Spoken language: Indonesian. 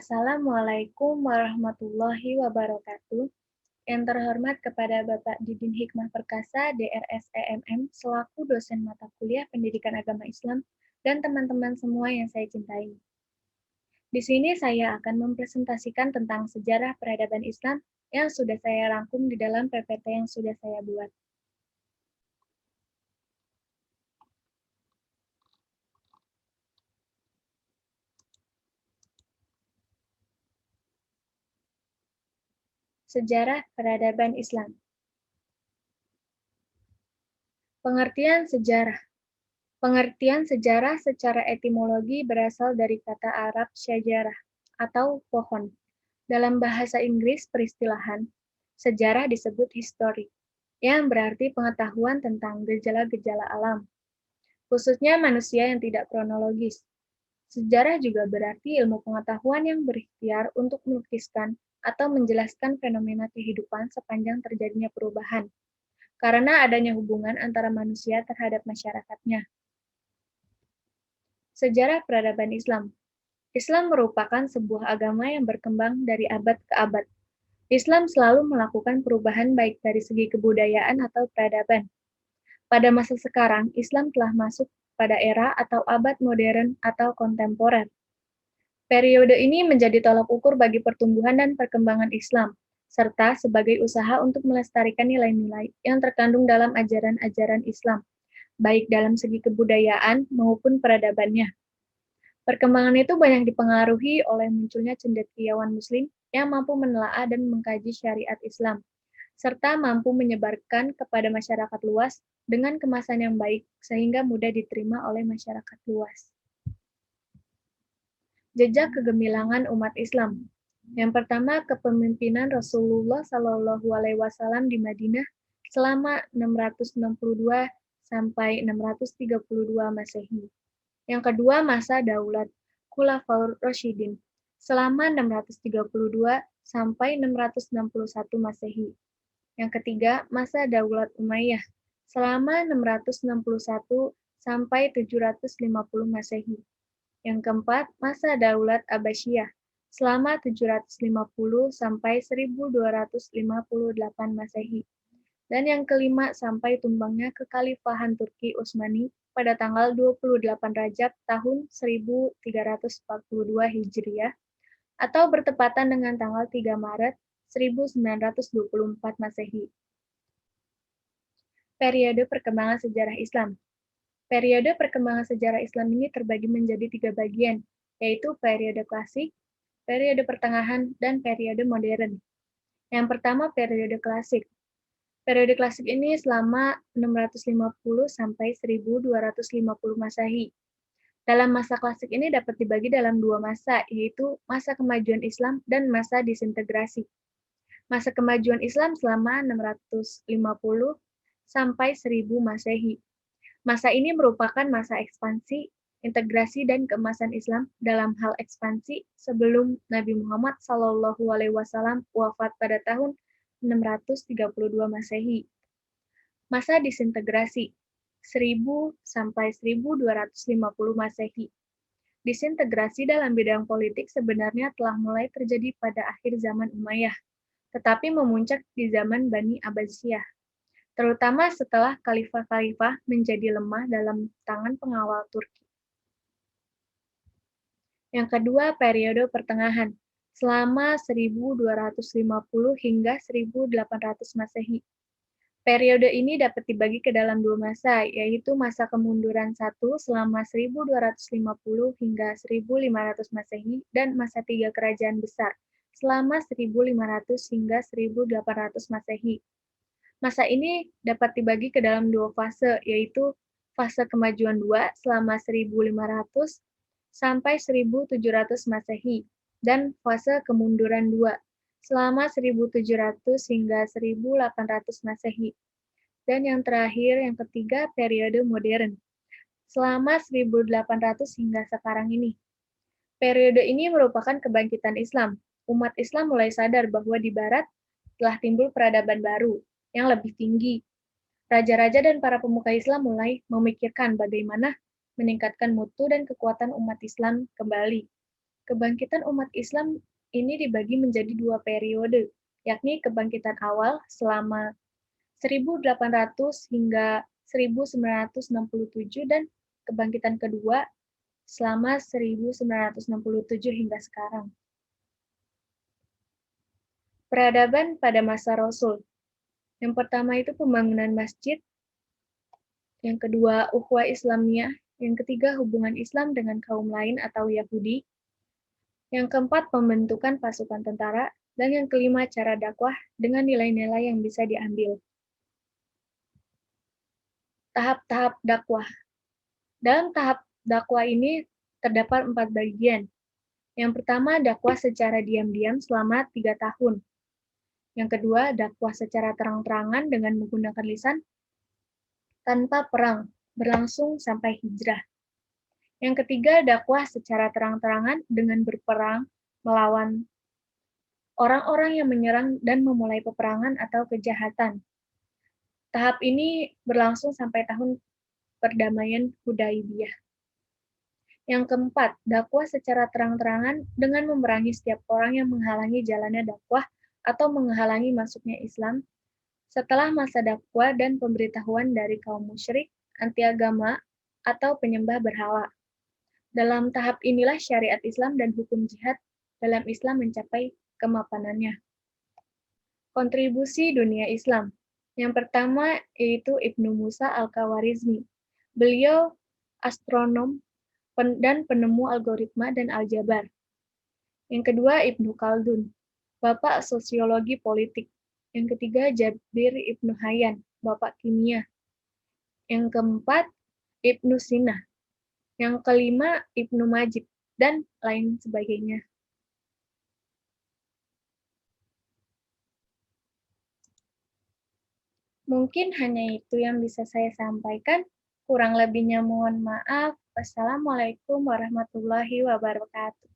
Assalamualaikum warahmatullahi wabarakatuh. Yang terhormat kepada Bapak Didin Hikmah Perkasa, DRS-EMM, selaku dosen mata kuliah Pendidikan Agama Islam, dan teman-teman semua yang saya cintai. Di sini saya akan mempresentasikan tentang sejarah peradaban Islam yang sudah saya rangkum di dalam PPT yang sudah saya buat. Sejarah peradaban Islam. Pengertian sejarah. Pengertian sejarah secara etimologi berasal dari kata Arab syajarah atau pohon. Dalam bahasa Inggris peristilahan, sejarah disebut history, yang berarti pengetahuan tentang gejala-gejala alam, khususnya manusia yang tidak kronologis. Sejarah juga berarti ilmu pengetahuan yang berikhtiar untuk melukiskan atau menjelaskan fenomena kehidupan sepanjang terjadinya perubahan, karena adanya hubungan antara manusia terhadap masyarakatnya. Sejarah peradaban Islam. Islam merupakan sebuah agama yang berkembang dari abad ke abad. Islam selalu melakukan perubahan baik dari segi kebudayaan atau peradaban. Pada masa sekarang, Islam telah masuk pada era atau abad modern atau kontemporer. Periode ini menjadi tolak ukur bagi pertumbuhan dan perkembangan Islam, serta sebagai usaha untuk melestarikan nilai-nilai yang terkandung dalam ajaran-ajaran Islam, baik dalam segi kebudayaan maupun peradabannya. Perkembangan itu banyak dipengaruhi oleh munculnya cendekiawan Muslim yang mampu menelaah dan mengkaji syariat Islam, serta mampu menyebarkan kepada masyarakat luas dengan kemasan yang baik sehingga mudah diterima oleh masyarakat luas. Jejak kegemilangan umat Islam. Yang pertama, kepemimpinan Rasulullah Shallallahu Alaihi Wasallam di Madinah selama 662 sampai 632 Masehi. Yang kedua, masa daulat Khulafaur Rasyidin selama 632 sampai 661 Masehi. Yang ketiga, masa daulat Umayyah selama 661 sampai 750 Masehi. Yang keempat, masa daulat Abbasiyah selama 750 sampai 1258 Masehi. Dan yang kelima, sampai tumbangnya kekhalifahan Turki Utsmani pada tanggal 28 Rajab tahun 1342 Hijriah atau bertepatan dengan tanggal 3 Maret 1924 Masehi. Periode perkembangan sejarah Islam. Periode perkembangan sejarah Islam ini terbagi menjadi 3 bagian, yaitu periode klasik, periode pertengahan, dan periode modern. Yang pertama, periode klasik. Periode klasik ini selama 650 sampai 1250 Masehi. Dalam masa klasik ini dapat dibagi dalam 2 masa, yaitu masa kemajuan Islam dan masa disintegrasi. Masa kemajuan Islam selama 650 sampai 1000 Masehi. Masa ini merupakan masa ekspansi, integrasi, dan keemasan Islam dalam hal ekspansi sebelum Nabi Muhammad SAW wafat pada tahun 632 Masehi. Masa disintegrasi 1000 sampai 1250 Masehi. Disintegrasi dalam bidang politik sebenarnya telah mulai terjadi pada akhir zaman Umayyah, tetapi memuncak di zaman Bani Abbasiyah, terutama setelah khalifah-khalifah menjadi lemah dalam tangan pengawal Turki. Yang kedua, periode pertengahan, selama 1250 hingga 1800 Masehi. Periode ini dapat dibagi ke dalam 2 masa, yaitu masa kemunduran 1 selama 1250 hingga 1500 Masehi dan masa 3 kerajaan besar selama 1500 hingga 1800 Masehi. Masa ini dapat dibagi ke dalam 2 fase, yaitu fase kemajuan 2 selama 1500 sampai 1700 Masehi dan fase kemunduran 2 selama 1700 hingga 1800 Masehi. Dan yang terakhir, yang ketiga, periode modern selama 1800 hingga sekarang ini. Periode ini merupakan kebangkitan Islam. Umat Islam mulai sadar bahwa di barat telah timbul peradaban baru yang lebih tinggi. Raja-raja dan para pemuka Islam mulai memikirkan bagaimana meningkatkan mutu dan kekuatan umat Islam kembali. Kebangkitan umat Islam ini dibagi menjadi dua periode, yakni kebangkitan awal selama 1800 hingga 1967 dan kebangkitan kedua selama 1967 hingga sekarang. Peradaban pada masa Rasul. Yang pertama itu pembangunan masjid, yang kedua ukhuwah Islamiyah, yang ketiga hubungan Islam dengan kaum lain atau Yahudi, yang keempat pembentukan pasukan tentara, dan yang kelima cara dakwah dengan nilai-nilai yang bisa diambil. Tahap-tahap dakwah. Dalam tahap dakwah ini terdapat 4 bagian. Yang pertama, dakwah secara diam-diam selama 3 tahun. Yang kedua, dakwah secara terang-terangan dengan menggunakan lisan tanpa perang, berlangsung sampai hijrah. Yang ketiga, dakwah secara terang-terangan dengan berperang melawan orang-orang yang menyerang dan memulai peperangan atau kejahatan. Tahap ini berlangsung sampai tahun perdamaian Hudaibiyah. Yang keempat, dakwah secara terang-terangan dengan memerangi setiap orang yang menghalangi jalannya dakwah atau menghalangi masuknya Islam setelah masa dakwah dan pemberitahuan dari kaum musyrik, anti-agama, atau penyembah berhala. Dalam tahap inilah syariat Islam dan hukum jihad dalam Islam mencapai kemapanannya. Kontribusi dunia Islam. Yang pertama yaitu Ibnu Musa Al-Khawarizmi. Beliau astronom dan penemu algoritma dan aljabar. Yang kedua Ibnu Khaldun, bapak sosiologi politik. Yang ketiga Jabir Ibnu Hayyan, bapak kimia. Yang keempat Ibnu Sina. Yang kelima Ibnu Majid, dan lain sebagainya. Mungkin hanya itu yang bisa saya sampaikan. Kurang lebihnya mohon maaf. Wassalamualaikum warahmatullahi wabarakatuh.